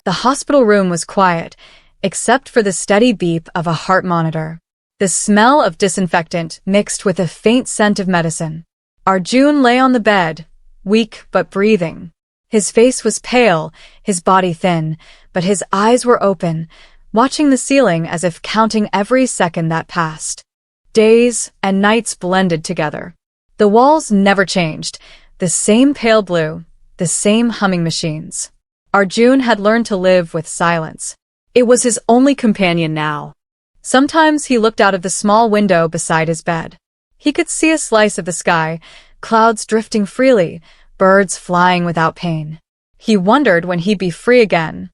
The hospital room was quiet, except for the steady beep of a heart monitor. The smell of disinfectant mixed with a faint scent of medicine. Arjun lay on the bed, weak but breathing. His face was pale, his body thin, but his eyes were open, watching the ceiling as if counting every second that passed. Days and nights blended together. The walls never changed, the same pale blue, the same humming machines. Arjun had learned to live with silence. It was his only companion now. Sometimes he looked out of the small window beside his bed. He could see a slice of the sky, clouds drifting freely, birds flying without pain. He wondered when he'd be free again.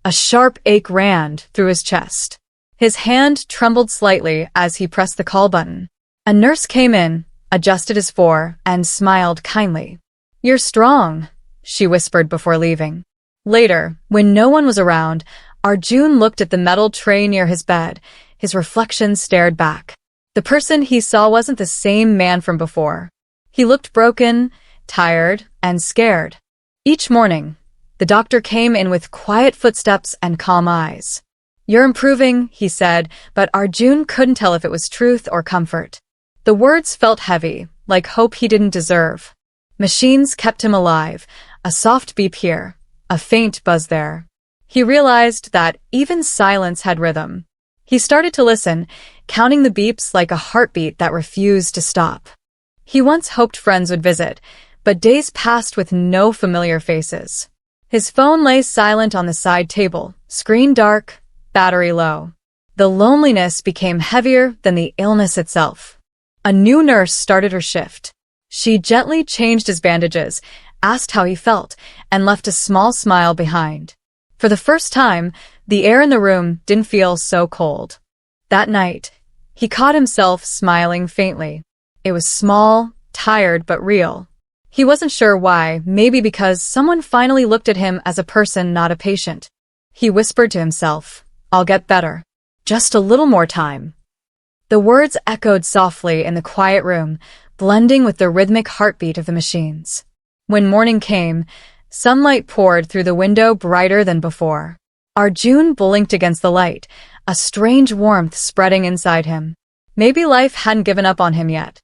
A sharp ache ran through his chest. His hand trembled slightly as he pressed the call button. A nurse came in, adjusted his fore, and smiled kindly. "You're strong," she whispered before leaving. Later, when no one was around, Arjun looked at the metal tray near his bed. His reflection stared back. The person he saw wasn't the same man from before. He looked broken, tired, and scared. Each morning, the doctor came in with quiet footsteps and calm eyes. "You're improving," he said, but Arjun couldn't tell if it was truth or comfort. The words felt heavy, like hope he didn't deserve. Machines kept him alive, a soft beep here, a faint buzz there. He realized that even silence had rhythm. He started to listen, counting the beeps like a heartbeat that refused to stop. He once hoped friends would visit, but days passed with no familiar faces. His phone lay silent on the side table, screen dark, battery low. The loneliness became heavier than the illness itself. A new nurse started her shift. She gently changed his bandages, asked how he felt, and left a small smile behind. For the first time, the air in the room didn't feel so cold. That night, he caught himself smiling faintly. It was small, tired, but real. He wasn't sure why, maybe because someone finally looked at him as a person, not a patient. He whispered to himself, "I'll get better. Just a little more time." The words echoed softly in the quiet room, blending with the rhythmic heartbeat of the machines. When morning came, sunlight poured through the window brighter than before. Arjun blinked against the light, a strange warmth spreading inside him. Maybe life hadn't given up on him yet.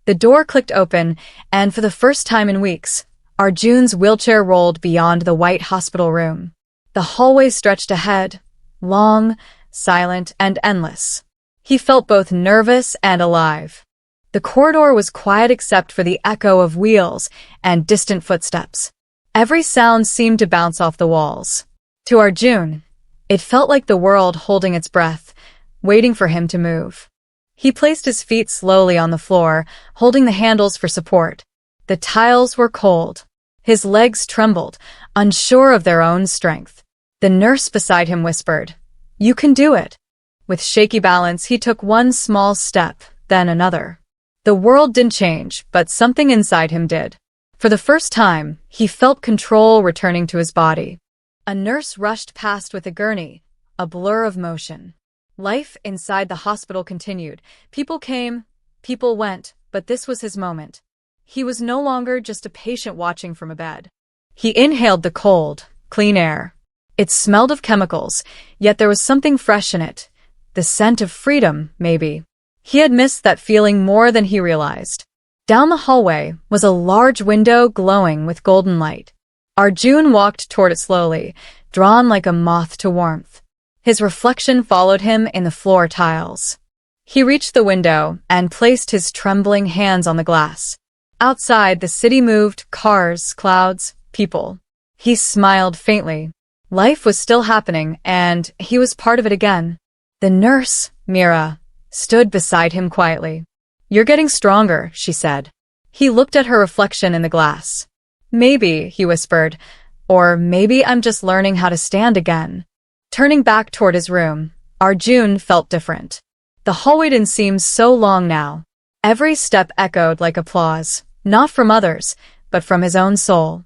The door clicked open, and for the first time in weeks, Arjun's wheelchair rolled beyond the white hospital room. The hallway stretched ahead, long, silent, and endless. He felt both nervous and alive. The corridor was quiet except for the echo of wheels and distant footsteps. Every sound seemed to bounce off the walls. To Arjun, it felt like the world holding its breath, waiting for him to move. He placed his feet slowly on the floor, holding the handles for support. The tiles were cold. His legs trembled, unsure of their own strength. The nurse beside him whispered, "You can do it." With shaky balance, he took one small step, then another. The world didn't change, but something inside him did. For the first time, he felt control returning to his body. A nurse rushed past with a gurney, a blur of motion. Life inside the hospital continued. People came, people went, but this was his moment. He was no longer just a patient watching from a bed. He inhaled the cold, clean air. It smelled of chemicals, yet there was something fresh in it. The scent of freedom, maybe. He had missed that feeling more than he realized. Down the hallway was a large window glowing with golden light. Arjun walked toward it slowly, drawn like a moth to warmth. His reflection followed him in the floor tiles. He reached the window and placed his trembling hands on the glass. Outside, the city moved, cars, clouds, people. He smiled faintly. Life was still happening, and he was part of it again. The nurse, Meera, stood beside him quietly. "You're getting stronger," she said. He looked at her reflection in the glass. "Maybe," he whispered, "or maybe I'm just learning how to stand again." Turning back toward his room, Arjun felt different. The hallway didn't seem so long now. Every step echoed like applause, not from others, but from his own soul.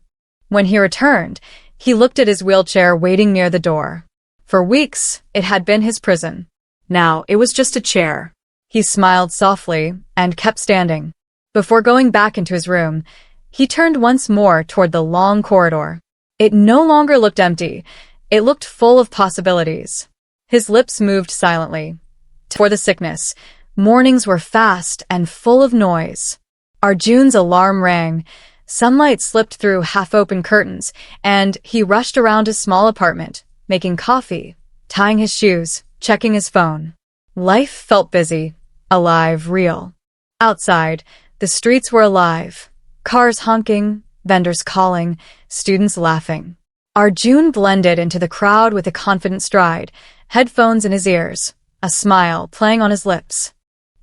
When he returned, he looked at his wheelchair waiting near the door. For weeks, it had been his prison. Now, it was just a chair. He smiled softly and kept standing. Before going back into his room, he turned once more toward the long corridor. It no longer looked empty, It looked full of possibilities. His lips moved silently. For the sickness, mornings were fast and full of noise. Arjun's alarm rang. Sunlight slipped through half-open curtains, and he rushed around his small apartment, making coffee, tying his shoes, checking his phone. Life felt busy, alive, real. Outside, the streets were alive. Cars honking, vendors calling, students laughing. Arjun blended into the crowd with a confident stride, headphones in his ears, a smile playing on his lips.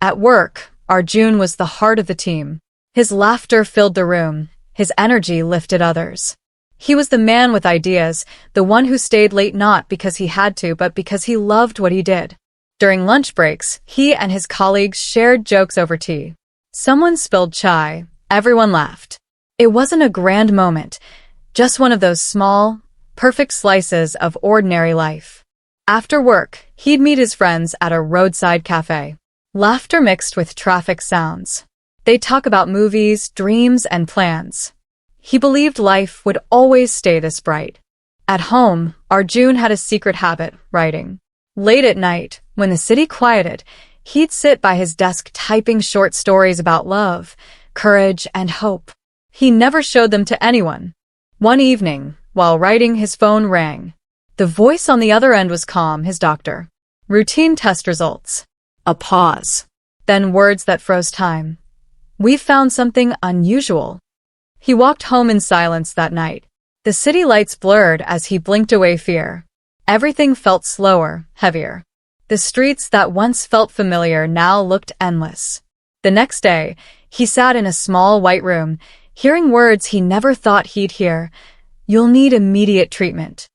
At work, Arjun was the heart of the team. His laughter filled the room, his energy lifted others. He was the man with ideas, the one who stayed late not because he had to, but because he loved what he did. During lunch breaks, he and his colleagues shared jokes over tea. Someone spilled chai, everyone laughed. It wasn't a grand moment, just one of those small, perfect slices of ordinary life. After work, he'd meet his friends at a roadside cafe. Laughter mixed with traffic sounds. They'd talk about movies, dreams, and plans. He believed life would always stay this bright. At home, Arjun had a secret habit, writing. Late at night, when the city quieted, he'd sit by his desk typing short stories about love, courage, and hope. He never showed them to anyone. One evening, while writing, his phone rang. The voice on the other end was calm, his doctor. Routine test results. A pause. Then words that froze time. "We've found something unusual." He walked home in silence that night. The city lights blurred as he blinked away fear. Everything felt slower, heavier. The streets that once felt familiar now looked endless. The next day, he sat in a small white room, hearing words he never thought he'd hear. "You'll need immediate treatment."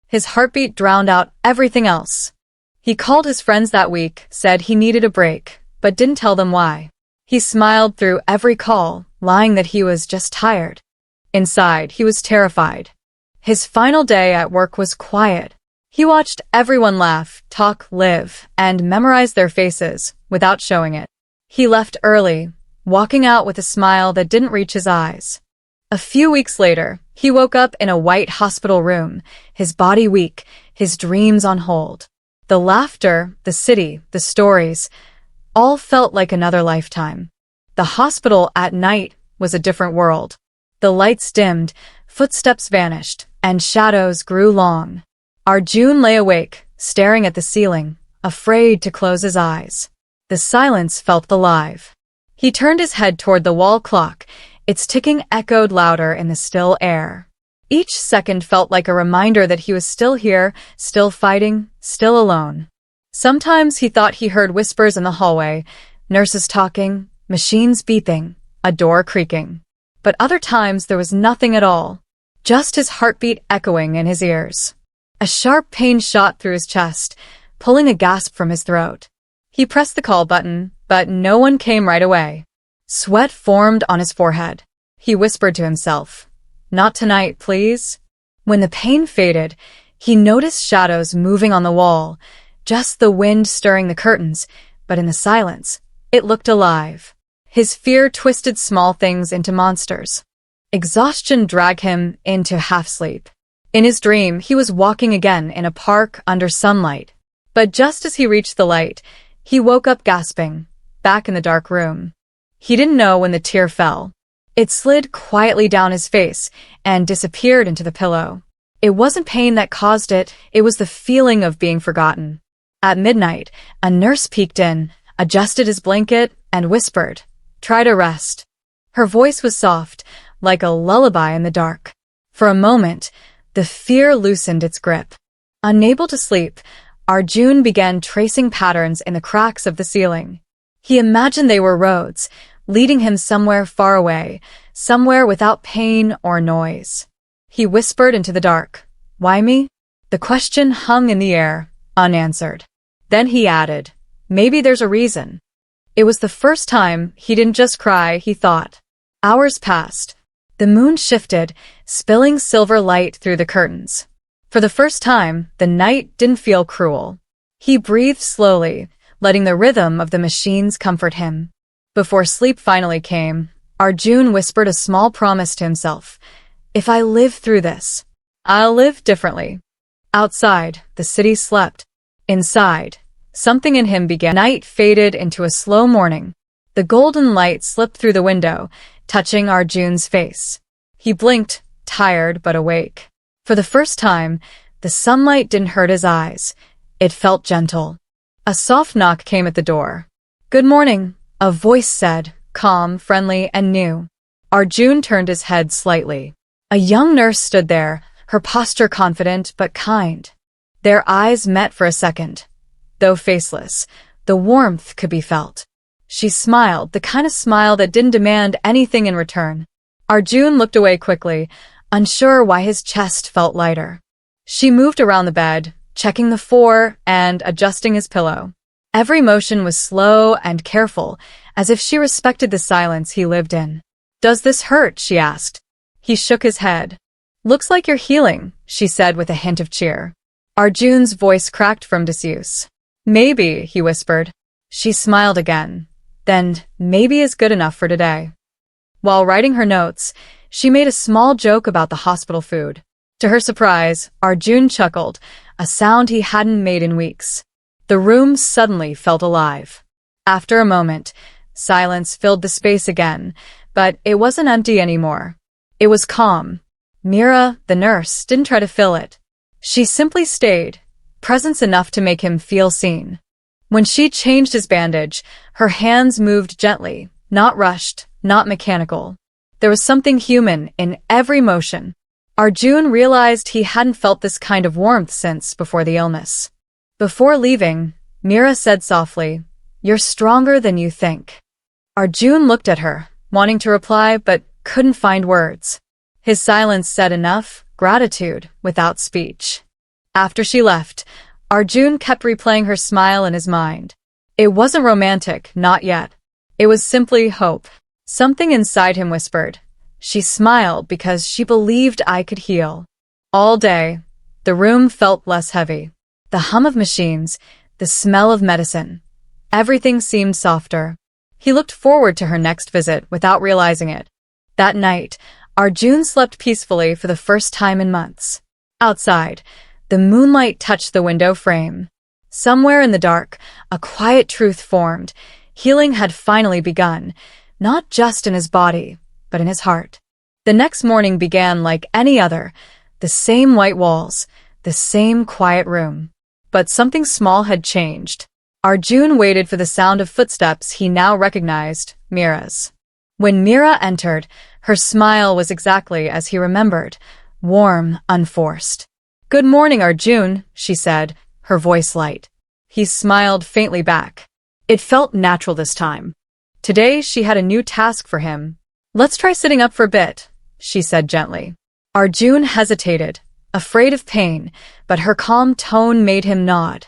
His heartbeat drowned out everything else. He called his friends that week, said he needed a break, but didn't tell them why. He smiled through every call, lying that he was just tired. Inside, he was terrified. His final day at work was quiet. He watched everyone laugh, talk, live, and memorize their faces without showing it. He left early, walking out with a smile that didn't reach his eyes. A few weeks later, he woke up in a white hospital room, his body weak, his dreams on hold. The laughter, the city, the stories, all felt like another lifetime. The hospital at night was a different world. The lights dimmed, footsteps vanished, and shadows grew long. Arjun lay awake, staring at the ceiling, afraid to close his eyes. The silence felt alive. He turned his head toward the wall clock. Its ticking echoed louder in the still air. Each second felt like a reminder that he was still here, still fighting, still alone. Sometimes he thought he heard whispers in the hallway, nurses talking, machines beeping, a door creaking. But other times there was nothing at all, just his heartbeat echoing in his ears. A sharp pain shot through his chest, pulling a gasp from his throat. He pressed the call button, but no one came right away. Sweat formed on his forehead. He whispered to himself, "Not tonight, please." When the pain faded, he noticed shadows moving on the wall, just the wind stirring the curtains, but in the silence, it looked alive. His fear twisted small things into monsters. Exhaustion dragged him into half-sleep. In his dream, he was walking again in a park under sunlight. But just as he reached the light, he woke up gasping, back in the dark room. He didn't know when the tear fell. It slid quietly down his face and disappeared into the pillow. It wasn't pain that caused it, it was the feeling of being forgotten. At midnight, a nurse peeked in, adjusted his blanket, and whispered, "Try to rest." Her voice was soft, like a lullaby in the dark. For a moment, the fear loosened its grip. Unable to sleep, Arjun began tracing patterns in the cracks of the ceiling. He imagined they were roads, leading him somewhere far away, somewhere without pain or noise. He whispered into the dark, "Why me?" The question hung in the air, unanswered. Then he added, "Maybe there's a reason." It was the first time he didn't just cry, he thought. Hours passed. The moon shifted, spilling silver light through the curtains. For the first time, the night didn't feel cruel. He breathed slowly, letting the rhythm of the machines comfort him. Before sleep finally came, Arjun whispered a small promise to himself. "If I live through this, I'll live differently." Outside, the city slept. Inside, something in him began. Night faded into a slow morning. The golden light slipped through the window, touching Arjun's face. He blinked, tired but awake. For the first time, the sunlight didn't hurt his eyes. It felt gentle. A soft knock came at the door. "Good morning," a voice said, calm, friendly, and new. Arjun turned his head slightly. A young nurse stood there, her posture confident but kind. Their eyes met for a second. Though faceless, the warmth could be felt. She smiled, the kind of smile that didn't demand anything in return. Arjun looked away quickly, unsure why his chest felt lighter. She moved around the bed, checking the four and adjusting his pillow. Every motion was slow and careful, as if she respected the silence he lived in. "Does this hurt?" she asked. He shook his head. "Looks like you're healing," she said with a hint of cheer. Arjun's voice cracked from disuse. "Maybe," he whispered. She smiled again. "Then maybe is good enough for today." While writing her notes, she made a small joke about the hospital food. To her surprise, Arjun chuckled, a sound he hadn't made in weeks. The room suddenly felt alive. After a moment, silence filled the space again, but it wasn't empty anymore. It was calm. Meera, the nurse, didn't try to fill it. She simply stayed, presence enough to make him feel seen. When she changed his bandage, her hands moved gently, not rushed, not mechanical. There was something human in every motion. Arjun realized he hadn't felt this kind of warmth since before the illness. Before leaving, Meera said softly, "You're stronger than you think." Arjun looked at her, wanting to reply but couldn't find words. His silence said enough, gratitude, without speech. After she left, Arjun kept replaying her smile in his mind. It wasn't romantic, not yet. It was simply hope. Something inside him whispered. She smiled because she believed I could heal. All day, the room felt less heavy. The hum of machines, the smell of medicine. Everything seemed softer. He looked forward to her next visit without realizing it. That night, Arjun slept peacefully for the first time in months. Outside, the moonlight touched the window frame. Somewhere in the dark, a quiet truth formed. Healing had finally begun, not just in his body, but in his heart. The next morning began like any other, the same white walls, the same quiet room. But something small had changed. Arjun waited for the sound of footsteps he now recognized, Meera's. When Meera entered, her smile was exactly as he remembered, warm, unforced. "Good morning, Arjun," she said, her voice light. He smiled faintly back. It felt natural this time. Today she had a new task for him. "Let's try sitting up for a bit," she said gently. Arjun hesitated, afraid of pain, but her calm tone made him nod.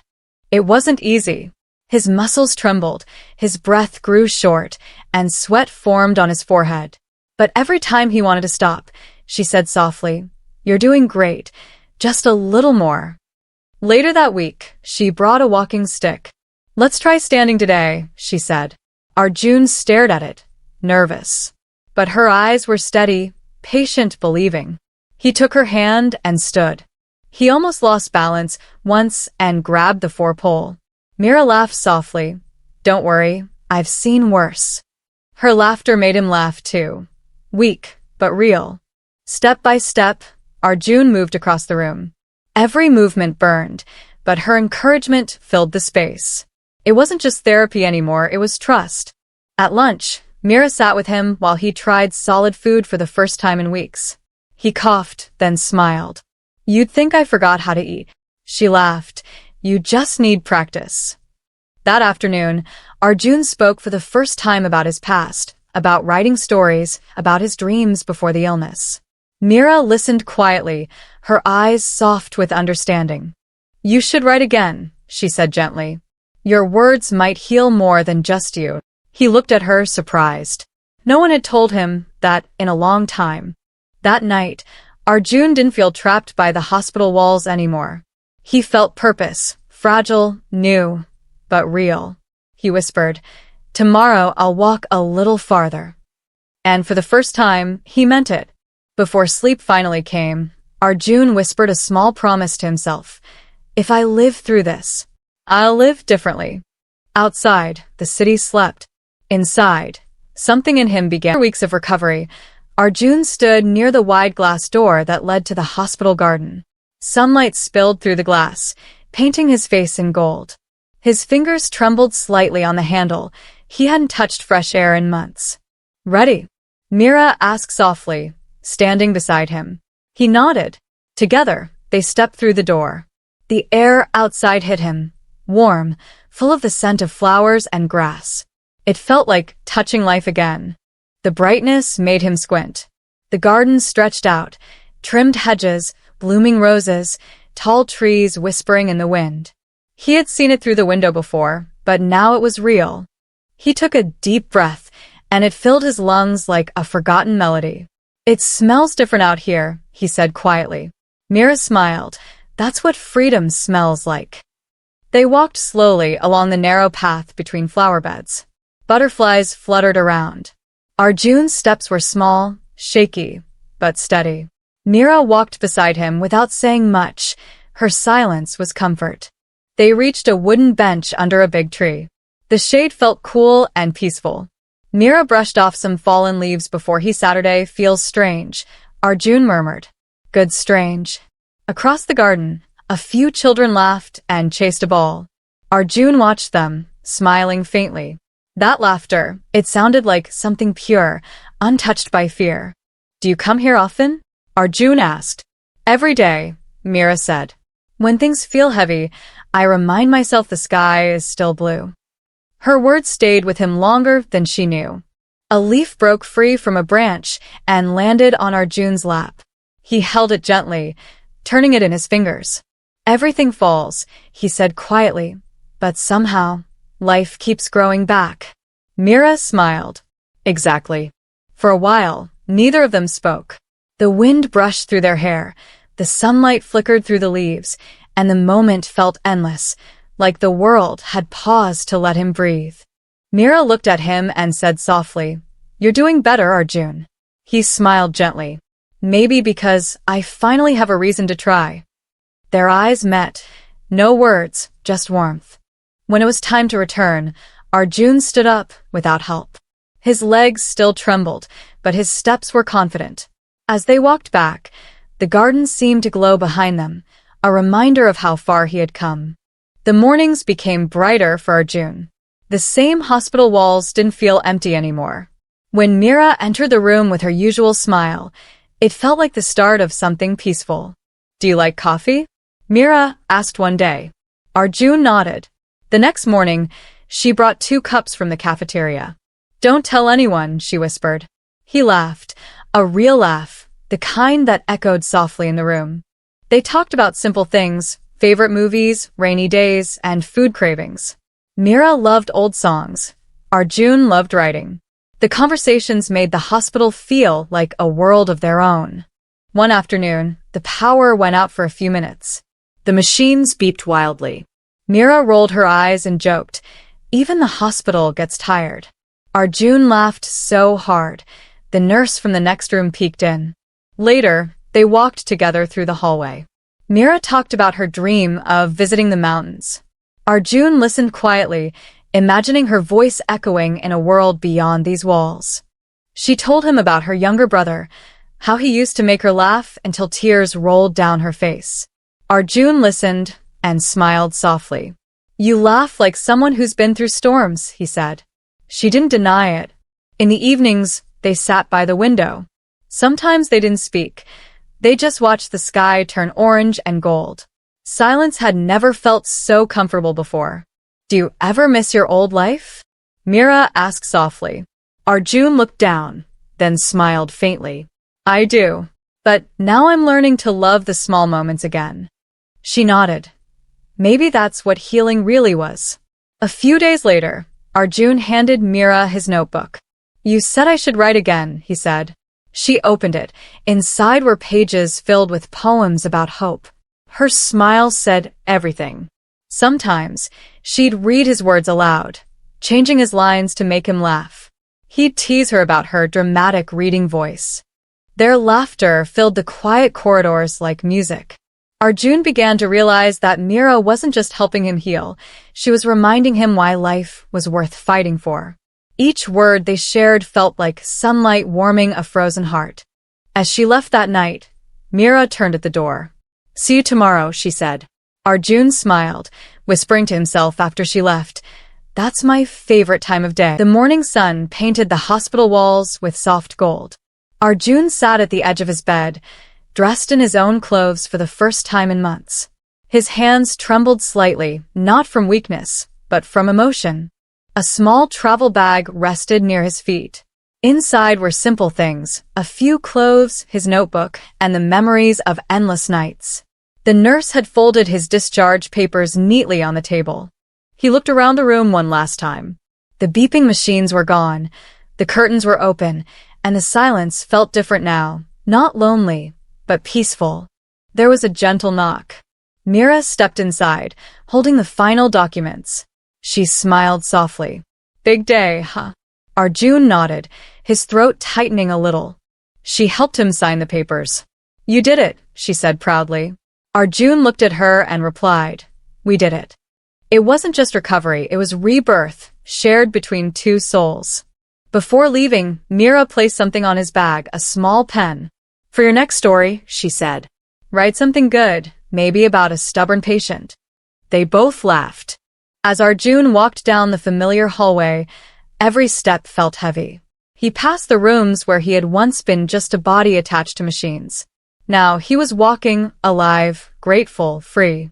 It wasn't easy. His muscles trembled, his breath grew short, and sweat formed on his forehead. But every time he wanted to stop, she said softly, "You're doing great, just a little more." Later that week, she brought a walking stick. "Let's try standing today," she said. Arjun stared at it, nervous. But her eyes were steady, patient, believing. He took her hand and stood. He almost lost balance once and grabbed the four-pole. Meera laughed softly. "Don't worry, I've seen worse." Her laughter made him laugh too. Weak, but real. Step by step, Arjun moved across the room. Every movement burned, but her encouragement filled the space. It wasn't just therapy anymore, it was trust. At lunch, Meera sat with him while he tried solid food for the first time in weeks. He coughed, then smiled. "You'd think I forgot how to eat." She laughed. "You just need practice." That afternoon, Arjun spoke for the first time about his past, about writing stories, about his dreams before the illness. Meera listened quietly, her eyes soft with understanding. "You should write again," she said gently. "Your words might heal more than just you." He looked at her, surprised. No one had told him that in a long time. That night, Arjun didn't feel trapped by the hospital walls anymore. He felt purpose, fragile, new, but real. He whispered, "Tomorrow I'll walk a little farther." And for the first time, he meant it. Before sleep finally came, Arjun whispered a small promise to himself. If I live through this, I'll live differently. Outside, the city slept. Inside, something in him began. After weeks of recovery, Arjun stood near the wide glass door that led to the hospital garden. Sunlight spilled through the glass, painting his face in gold. His fingers trembled slightly on the handle. He hadn't touched fresh air in months. Ready? Meera asked softly, standing beside him. He nodded. Together, they stepped through the door. The air outside hit him, warm, full of the scent of flowers and grass. It felt like touching life again. The brightness made him squint. The garden stretched out, trimmed hedges, blooming roses, tall trees whispering in the wind. He had seen it through the window before, but now it was real. He took a deep breath, and it filled his lungs like a forgotten melody. It smells different out here, he said quietly. Meera smiled. That's what freedom smells like. They walked slowly along the narrow path between flower beds. Butterflies fluttered around. Arjun's steps were small, shaky, but steady. Meera walked beside him without saying much. Her silence was comfort. They reached a wooden bench under a big tree. The shade felt cool and peaceful. Meera brushed off some fallen leaves before he Saturday feels strange. Arjun murmured. Good strange. Across the garden, a few children laughed and chased a ball. Arjun watched them, smiling faintly. That laughter, it sounded like something pure, untouched by fear. Do you come here often? Arjun asked. Every day, Meera said. When things feel heavy, I remind myself the sky is still blue. Her words stayed with him longer than she knew. A leaf broke free from a branch and landed on Arjun's lap. He held it gently, turning it in his fingers. Everything falls, he said quietly, but somehow, life keeps growing back. Meera smiled. Exactly. For a while, neither of them spoke. The wind brushed through their hair, the sunlight flickered through the leaves, and the moment felt endless, like the world had paused to let him breathe. Meera looked at him and said softly, You're doing better, Arjun. He smiled gently. Maybe because I finally have a reason to try. Their eyes met. No words, just warmth. When it was time to return, Arjun stood up without help. His legs still trembled, but his steps were confident. As they walked back, the garden seemed to glow behind them, a reminder of how far he had come. The mornings became brighter for Arjun. The same hospital walls didn't feel empty anymore. When Meera entered the room with her usual smile, it felt like the start of something peaceful. Do you like coffee? Meera asked one day. Arjun nodded. The next morning, she brought 2 cups from the cafeteria. Don't tell anyone, she whispered. He laughed, a real laugh, the kind that echoed softly in the room. They talked about simple things, favorite movies, rainy days, and food cravings. Meera loved old songs. Arjun loved writing. The conversations made the hospital feel like a world of their own. One afternoon, the power went out for a few minutes. The machines beeped wildly. Meera rolled her eyes and joked, Even the hospital gets tired. Arjun laughed so hard. The nurse from the next room peeked in. Later, they walked together through the hallway. Meera talked about her dream of visiting the mountains. Arjun listened quietly, imagining her voice echoing in a world beyond these walls. She told him about her younger brother, how he used to make her laugh until tears rolled down her face. Arjun listened and smiled softly. You laugh like someone who's been through storms, he said. She didn't deny it. In the evenings, they sat by the window. Sometimes they didn't speak. They just watched the sky turn orange and gold. Silence had never felt so comfortable before. Do you ever miss your old life? Meera asked softly. Arjun looked down, then smiled faintly. I do. But now I'm learning to love the small moments again. She nodded. Maybe that's what healing really was. A few days later, Arjun handed Meera his notebook. You said I should write again, he said. She opened it. Inside were pages filled with poems about hope. Her smile said everything. Sometimes, she'd read his words aloud, changing his lines to make him laugh. He'd tease her about her dramatic reading voice. Their laughter filled the quiet corridors like music. Arjun began to realize that Meera wasn't just helping him heal, she was reminding him why life was worth fighting for. Each word they shared felt like sunlight warming a frozen heart. As she left that night, Meera turned at the door. "See you tomorrow," she said. Arjun smiled, whispering to himself after she left, "That's my favorite time of day." The morning sun painted the hospital walls with soft gold. Arjun sat at the edge of his bed, dressed in his own clothes for the first time in months. His hands trembled slightly, not from weakness, but from emotion. A small travel bag rested near his feet. Inside were simple things, a few clothes, his notebook, and the memories of endless nights. The nurse had folded his discharge papers neatly on the table. He looked around the room one last time. The beeping machines were gone, the curtains were open, and the silence felt different now, not lonely, but peaceful. There was a gentle knock. Meera stepped inside, holding the final documents. She smiled softly. "Big day, huh?" Arjun nodded, his throat tightening a little. She helped him sign the papers. "You did it," she said proudly. Arjun looked at her and replied, "We did it." It wasn't just recovery, it was rebirth, shared between two souls. Before leaving, Meera placed something on his bag, a small pen. "For your next story," she said, "write something good, maybe about a stubborn patient." They both laughed. As Arjun walked down the familiar hallway, every step felt heavy. He passed the rooms where he had once been just a body attached to machines. Now he was walking, alive, grateful, free.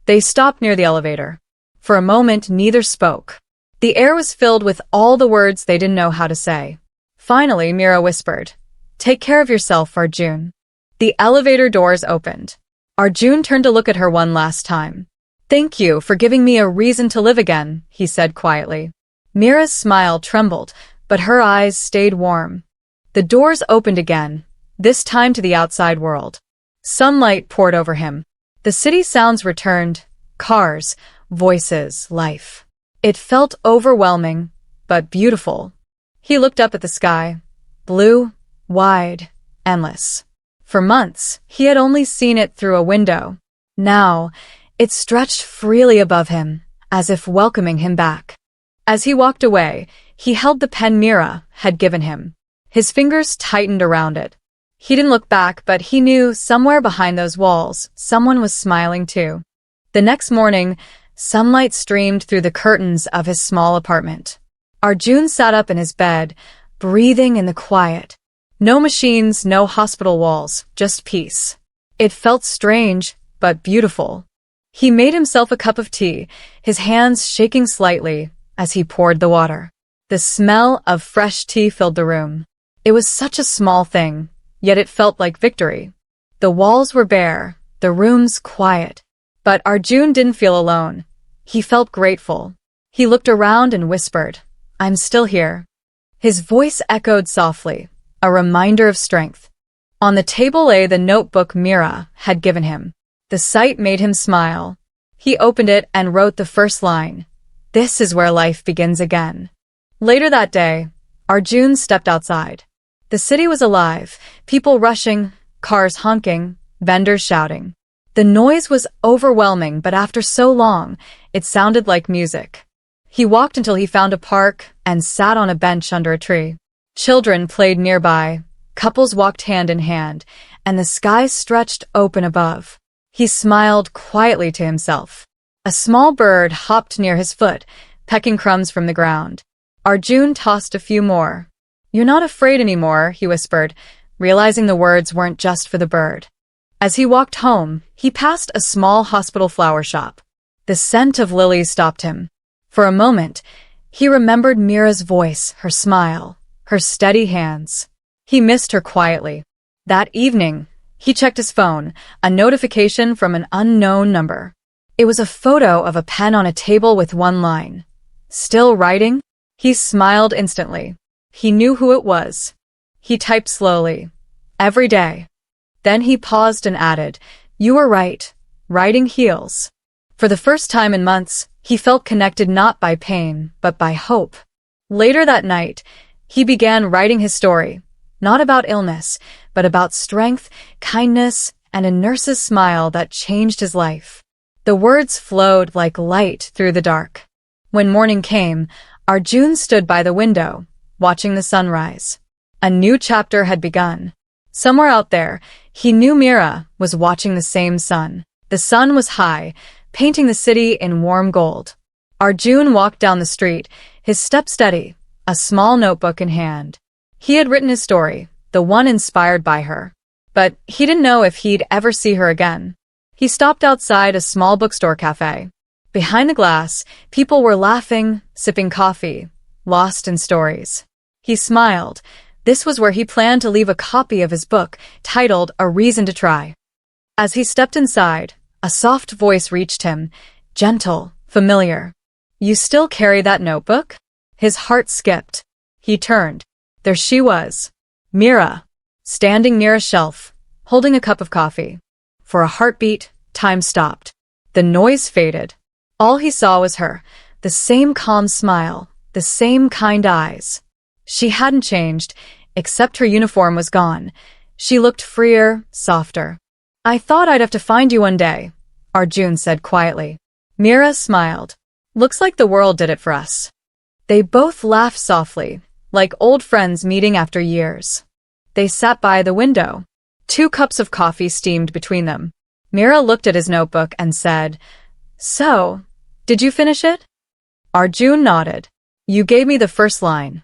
They stopped near the elevator. For a moment, neither spoke. The air was filled with all the words they didn't know how to say. Finally, Meera whispered, "Take care of yourself, Arjun." The elevator doors opened. Arjun turned to look at her one last time. "Thank you for giving me a reason to live again," he said quietly. Meera's smile trembled, but her eyes stayed warm. The doors opened again, this time to the outside world. Sunlight poured over him. The city sounds returned, cars, voices, life. It felt overwhelming, but beautiful. He looked up at the sky, blue, wide, endless. For months, he had only seen it through a window. Now, it stretched freely above him, as if welcoming him back. As he walked away, he held the pen Meera had given him. His fingers tightened around it. He didn't look back, but he knew somewhere behind those walls, someone was smiling too. The next morning, sunlight streamed through the curtains of his small apartment. Arjun sat up in his bed, breathing in the quiet. No machines, no hospital walls, just peace. It felt strange, but beautiful. He made himself a cup of tea, his hands shaking slightly as he poured the water. The smell of fresh tea filled the room. It was such a small thing, yet it felt like victory. The walls were bare, the rooms quiet. But Arjun didn't feel alone. He felt grateful. He looked around and whispered, "I'm still here." His voice echoed softly, a reminder of strength. On the table lay the notebook Meera had given him. The sight made him smile. He opened it and wrote the first line, "This is where life begins again." Later that day, Arjun stepped outside. The city was alive, people rushing, cars honking, vendors shouting. The noise was overwhelming, but after so long, it sounded like music. He walked until he found a park and sat on a bench under a tree. Children played nearby, couples walked hand in hand, and the sky stretched open above. He smiled quietly to himself. A small bird hopped near his foot, pecking crumbs from the ground. Arjun tossed a few more. "You're not afraid anymore," he whispered, realizing the words weren't just for the bird. As he walked home, he passed a small hospital flower shop. The scent of lilies stopped him. For a moment, he remembered Meera's voice, her smile, her steady hands. He missed her quietly. That evening, he checked his phone, a notification from an unknown number. It was a photo of a pen on a table with one line. "Still writing?" He smiled instantly. He knew who it was. He typed slowly. "Every day." Then he paused and added, "You were right. Writing heals." For the first time in months, he felt connected not by pain, but by hope. Later that night, he began writing his story, not about illness, but about strength, kindness, and a nurse's smile that changed his life. The words flowed like light through the dark. When morning came, Arjun stood by the window, watching the sunrise. A new chapter had begun. Somewhere out there, he knew Meera was watching the same sun. The sun was high, painting the city in warm gold. Arjun walked down the street, his step steady, a small notebook in hand. He had written his story, the one inspired by her. But he didn't know if he'd ever see her again. He stopped outside a small bookstore cafe. Behind the glass, people were laughing, sipping coffee, lost in stories. He smiled. This was where he planned to leave a copy of his book, titled A Reason to Try. As he stepped inside, a soft voice reached him, gentle, familiar. "You still carry that notebook?" His heart skipped. He turned. There she was, Meera, standing near a shelf, holding a cup of coffee. For a heartbeat, time stopped. The noise faded. All he saw was her, the same calm smile, the same kind eyes. She hadn't changed, except her uniform was gone. She looked freer, softer. "I thought I'd have to find you one day," Arjun said quietly. Meera smiled. "Looks like the world did it for us." They both laughed softly, like old friends meeting after years. They sat by the window. 2 cups of coffee steamed between them. Meera looked at his notebook and said, "So, did you finish it?" Arjun nodded. "You gave me the first line."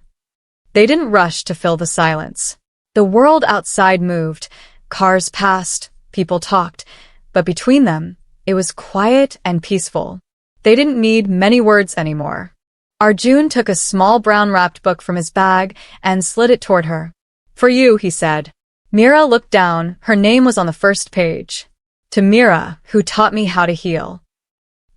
They didn't rush to fill the silence. The world outside moved. Cars passed, people talked, but between them, it was quiet and peaceful. They didn't need many words anymore. Arjun took a small brown-wrapped book from his bag and slid it toward her. "For you," he said. Meera looked down. Her name was on the first page. "To Meera, who taught me how to heal."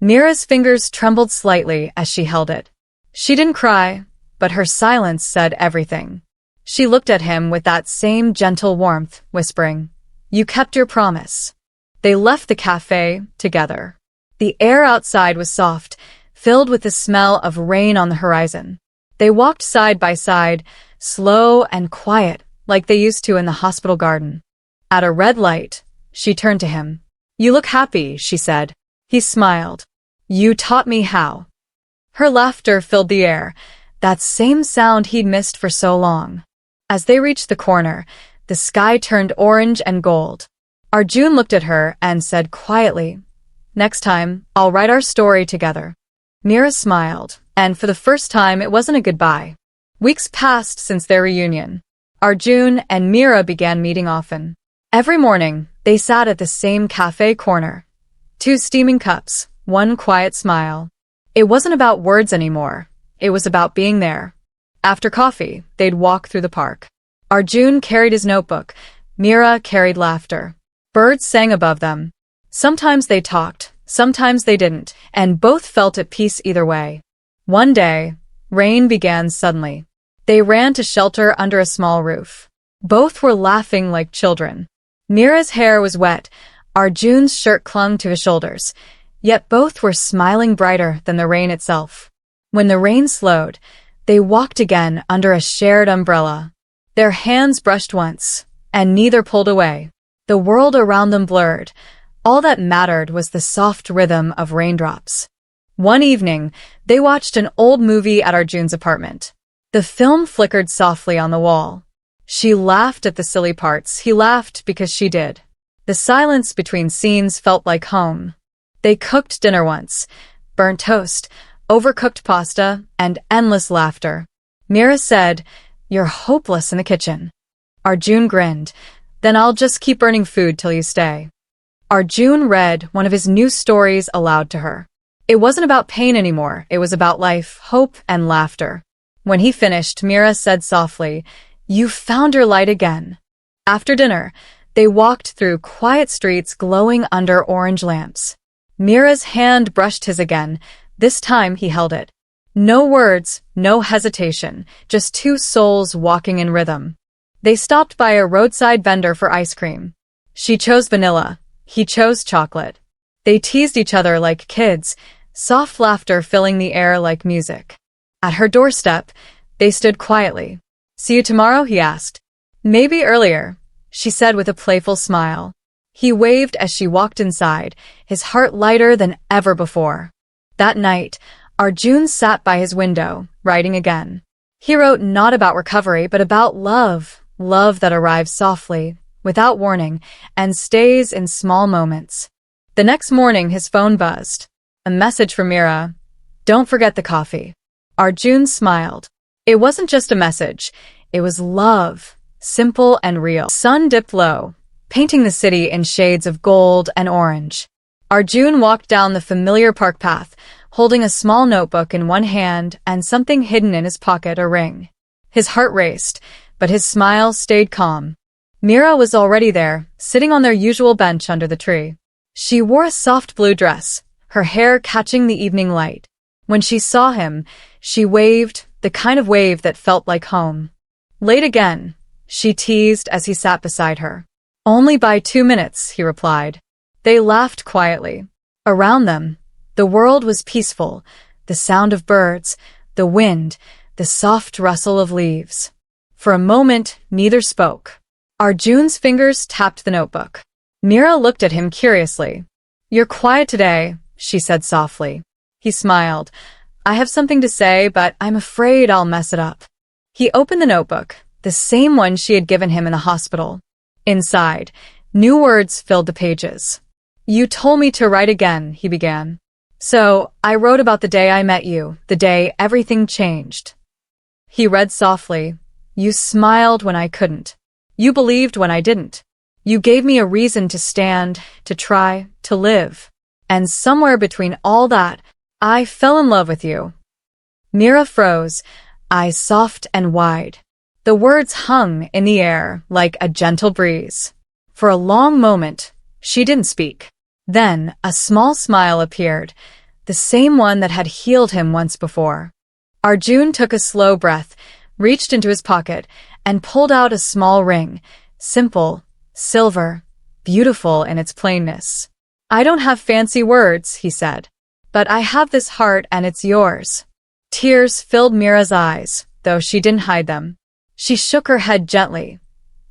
Meera's fingers trembled slightly as she held it. She didn't cry, but her silence said everything. She looked at him with that same gentle warmth, whispering, "You kept your promise." They left the cafe together. The air outside was soft, filled with the smell of rain on the horizon. They walked side by side, slow and quiet, like they used to in the hospital garden. At a red light, she turned to him. "You look happy," she said. He smiled. "You taught me how." Her laughter filled the air, that same sound he'd missed for so long. As they reached the corner, the sky turned orange and gold. Arjun looked at her and said quietly, "Next time, I'll write our story together." Meera smiled, and for the first time it wasn't a goodbye. Weeks passed since their reunion. Arjun and Meera began meeting often. Every morning, they sat at the same cafe corner. 2 steaming cups, 1 quiet smile. It wasn't about words anymore. It was about being there. After coffee, they'd walk through the park. Arjun carried his notebook. Meera carried laughter. Birds sang above them. Sometimes they talked, sometimes they didn't, and both felt at peace either way. One day, rain began suddenly. They ran to shelter under a small roof. Both were laughing like children. Meera's hair was wet. Arjun's shirt clung to his shoulders. Yet both were smiling brighter than the rain itself. When the rain slowed, they walked again under a shared umbrella. Their hands brushed once, and neither pulled away. The world around them blurred. All that mattered was the soft rhythm of raindrops. One evening, they watched an old movie at Arjun's apartment. The film flickered softly on the wall. She laughed at the silly parts. He laughed because she did. The silence between scenes felt like home. They cooked dinner once. Burnt toast, overcooked pasta, and endless laughter. Meera said, "You're hopeless in the kitchen." Arjun grinned. "Then I'll just keep burning food till you stay." Arjun read one of his new stories aloud to her. It wasn't about pain anymore. It was about life, hope, and laughter. When he finished, Meera said softly, "You found your light again." After dinner, they walked through quiet streets glowing under orange lamps. Meera's hand brushed his again. This time he held it. No words, no hesitation, just 2 souls walking in rhythm. They stopped by a roadside vendor for ice cream. She chose vanilla. He chose chocolate. They teased each other like kids, soft laughter filling the air like music. At her doorstep, they stood quietly. "See you tomorrow?" he asked. "Maybe earlier." she said with a playful smile. He waved as she walked inside, his heart lighter than ever before. That night, Arjun sat by his window, writing again. He wrote not about recovery, but about love, love that arrives softly, without warning, and stays in small moments. The next morning, his phone buzzed. A message from Meera. Don't forget the coffee. Arjun smiled. It wasn't just a message. It was love, simple and real. Sun dipped low, painting the city in shades of gold and orange. Arjun walked down the familiar park path, holding a small notebook in one hand and something hidden in his pocket, a ring. His heart raced, but his smile stayed calm. Meera was already there, sitting on their usual bench under the tree. She wore a soft blue dress, her hair catching the evening light. When she saw him, she waved, the kind of wave that felt like home. Late again, she teased as he sat beside her. Only by 2 minutes, he replied. They laughed quietly. Around them, the world was peaceful, the sound of birds, the wind, the soft rustle of leaves. For a moment, neither spoke. Arjun's fingers tapped the notebook. Meera looked at him curiously. You're quiet today, she said softly. He smiled. I have something to say, but I'm afraid I'll mess it up. He opened the notebook, the same one she had given him in the hospital. Inside, new words filled the pages. You told me to write again, he began. So, I wrote about the day I met you, the day everything changed. He read softly. You smiled when I couldn't. You believed when I didn't. You gave me a reason to stand, to try, to live. And somewhere between all that, I fell in love with you. Meera froze, eyes soft and wide. The words hung in the air like a gentle breeze. For a long moment, she didn't speak. Then, a small smile appeared, the same one that had healed him once before. Arjun took a slow breath, reached into his pocket, and pulled out a small ring, simple, silver, beautiful in its plainness. I don't have fancy words, he said, but I have this heart and it's yours. Tears filled Meera's eyes, though she didn't hide them. She shook her head gently,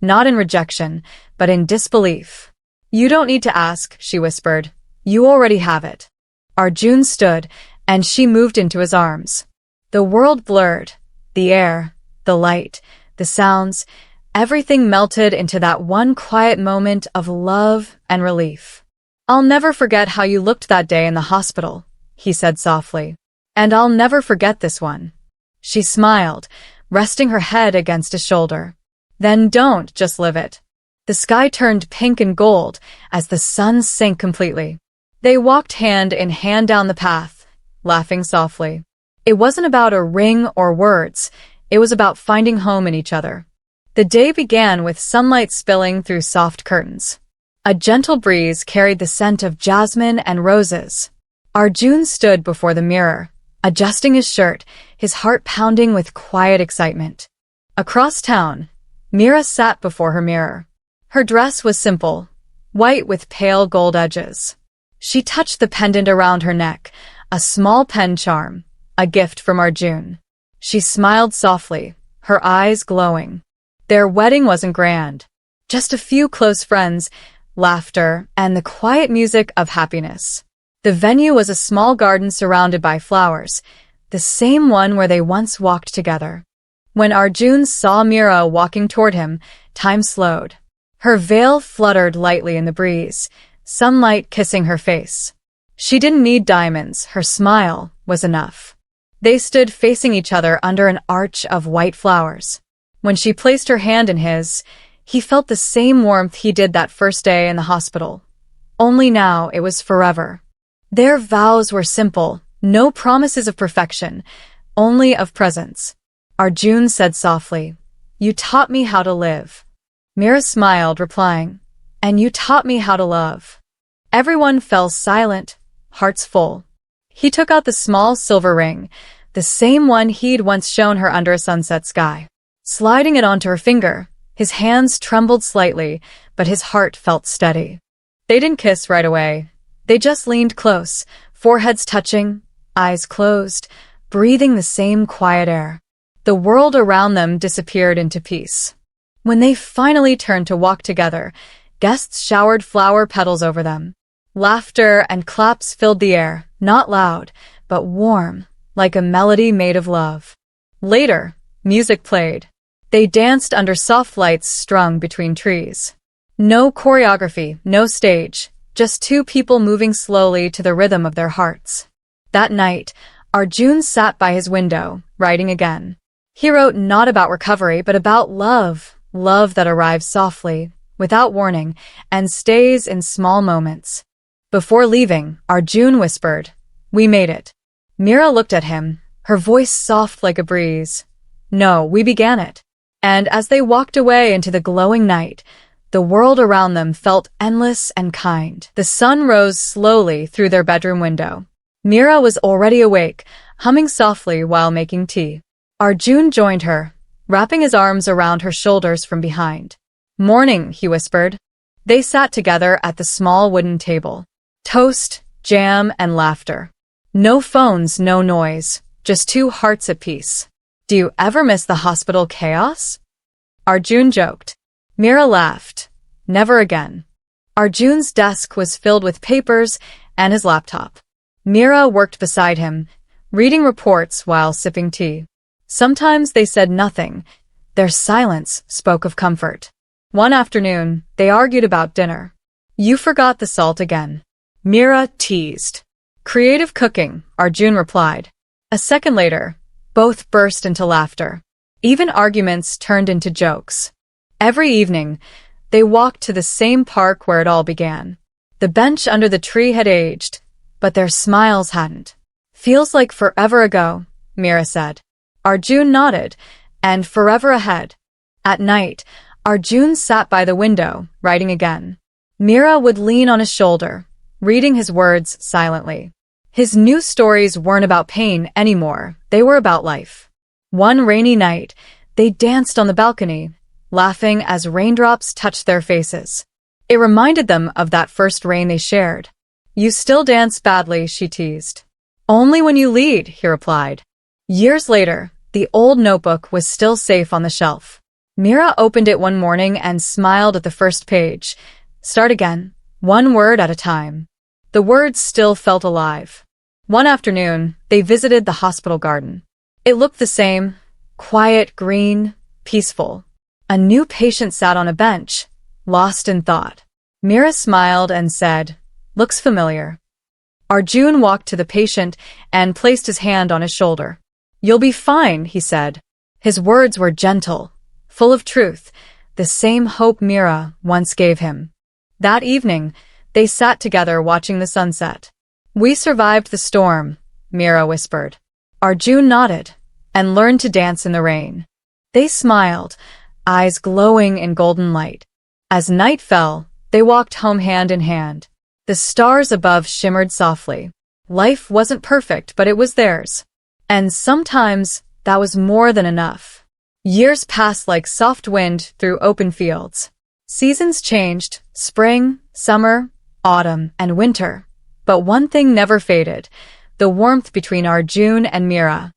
not in rejection, but in disbelief. You don't need to ask, she whispered. You already have it. Arjun stood, and she moved into his arms. The world blurred. The air, the light, the sounds, everything melted into that one quiet moment of love and relief. I'll never forget how you looked that day in the hospital, he said softly. And I'll never forget this one. She smiled, resting her head against his shoulder. Then don't just live it. The sky turned pink and gold as the sun sank completely. They walked hand in hand down the path, laughing softly. It wasn't about a ring or words. It was about finding home in each other. The day began with sunlight spilling through soft curtains. A gentle breeze carried the scent of jasmine and roses. Arjun stood before the mirror, adjusting his shirt, his heart pounding with quiet excitement. Across town, Meera sat before her mirror. Her dress was simple, white with pale gold edges. She touched the pendant around her neck, a small pen charm, a gift from Arjun. She smiled softly, her eyes glowing. Their wedding wasn't grand. Just a few close friends, laughter, and the quiet music of happiness. The venue was a small garden surrounded by flowers, the same one where they once walked together. When Arjun saw Meera walking toward him, time slowed. Her veil fluttered lightly in the breeze, sunlight kissing her face. She didn't need diamonds, her smile was enough. They stood facing each other under an arch of white flowers. When she placed her hand in his, he felt the same warmth he did that first day in the hospital. Only now it was forever. Their vows were simple, no promises of perfection, only of presence. Arjun said softly, You taught me how to live. Meera smiled, replying, And you taught me how to love. Everyone fell silent, hearts full. He took out the small silver ring, the same one he'd once shown her under a sunset sky. Sliding it onto her finger, his hands trembled slightly, but his heart felt steady. They didn't kiss right away. They just leaned close, foreheads touching, eyes closed, breathing the same quiet air. The world around them disappeared into peace. When they finally turned to walk together, guests showered flower petals over them. Laughter and claps filled the air, not loud, but warm, like a melody made of love. Later, music played. They danced under soft lights strung between trees. No choreography, no stage, just two people moving slowly to the rhythm of their hearts. That night, Arjun sat by his window, writing again. He wrote not about recovery, but about love, love that arrives softly, without warning, and stays in small moments. Before leaving, Arjun whispered, "We made it." Meera looked at him, her voice soft like a breeze. "No, we began it." And as they walked away into the glowing night, the world around them felt endless and kind. The sun rose slowly through their bedroom window. Meera was already awake, humming softly while making tea. Arjun joined her, wrapping his arms around her shoulders from behind. "Morning," he whispered. They sat together at the small wooden table. Toast, jam, and laughter. No phones, no noise, just two hearts at peace. "Do you ever miss the hospital chaos?" Arjun joked. Meera laughed. "Never again." Arjun's desk was filled with papers and his laptop. Meera worked beside him, reading reports while sipping tea. Sometimes they said nothing. Their silence spoke of comfort. One afternoon, they argued about dinner. "You forgot the salt again," Meera teased. "Creative cooking," Arjun replied. A second later, both burst into laughter. Even arguments turned into jokes. Every evening, they walked to the same park where it all began. The bench under the tree had aged, but their smiles hadn't. "Feels like forever ago," Meera said. Arjun nodded, and forever ahead. At night, Arjun sat by the window, writing again. Meera would lean on his shoulder, reading his words silently. His new stories weren't about pain anymore, they were about life. One rainy night, they danced on the balcony, laughing as raindrops touched their faces. It reminded them of that first rain they shared. "You still dance badly," she teased. "Only when you lead," he replied. Years later, the old notebook was still safe on the shelf. Meera opened it one morning and smiled at the first page. Start again, one word at a time. The words still felt alive. One afternoon, they visited the hospital garden. It looked the same, quiet, green, peaceful. A new patient sat on a bench, lost in thought. Meera smiled and said, "Looks familiar." Arjun walked to the patient and placed his hand on his shoulder. "You'll be fine," he said. His words were gentle, full of truth, the same hope Meera once gave him. That evening, they sat together watching the sunset. "We survived the storm," Meera whispered. Arjun nodded and learned to dance in the rain. They smiled, eyes glowing in golden light. As night fell, they walked home hand in hand. The stars above shimmered softly. Life wasn't perfect, but it was theirs. And sometimes that was more than enough. Years passed like soft wind through open fields. Seasons changed, spring, summer, autumn, and winter. But one thing never faded, the warmth between Arjun and Meera.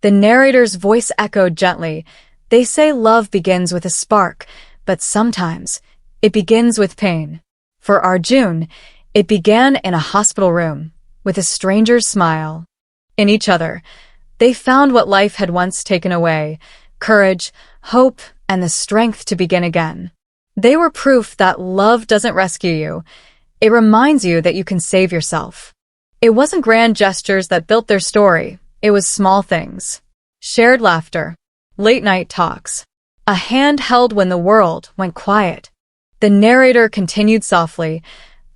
The narrator's voice echoed gently. They say love begins with a spark, but sometimes it begins with pain. For Arjun, it began in a hospital room, with a stranger's smile. In each other, they found what life had once taken away, courage, hope, and the strength to begin again. They were proof that love doesn't rescue you. It reminds you that you can save yourself. It wasn't grand gestures that built their story. It was small things. Shared laughter. Late-night talks. A hand held when the world went quiet. The narrator continued softly.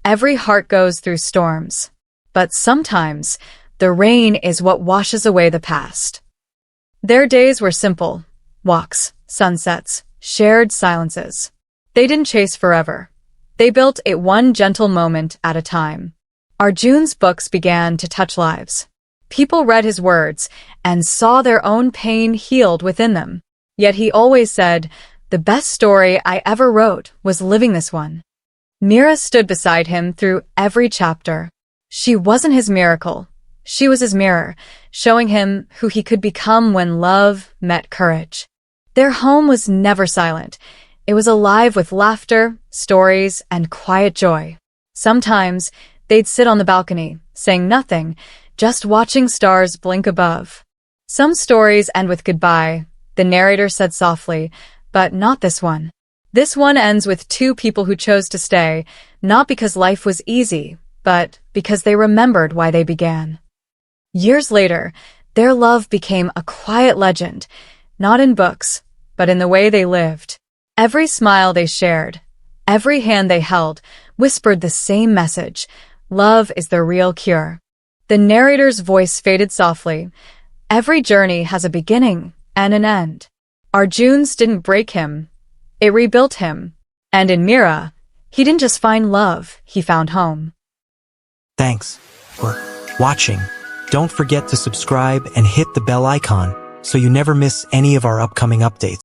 Every heart goes through storms. But sometimes, the rain is what washes away the past. Their days were simple. Walks, sunsets, shared silences. They didn't chase forever. They built it one gentle moment at a time. Arjun's books began to touch lives. People read his words and saw their own pain healed within them. Yet he always said, "The best story I ever wrote was living this one." Meera stood beside him through every chapter. She wasn't his miracle. She was his mirror, showing him who he could become when love met courage. Their home was never silent. It was alive with laughter, stories, and quiet joy. Sometimes, they'd sit on the balcony, saying nothing, just watching stars blink above. Some stories end with goodbye, the narrator said softly, but not this one. This one ends with two people who chose to stay, not because life was easy, but because they remembered why they began. Years later, their love became a quiet legend, not in books, but in the way they lived. Every smile they shared, every hand they held, whispered the same message: love is the real cure. The narrator's voice faded softly. Every journey has a beginning and an end. Arjun's didn't break him, it rebuilt him. And in Meera, he didn't just find love, he found home. Thanks for watching. Don't forget to subscribe and hit the bell icon so you never miss any of our upcoming updates.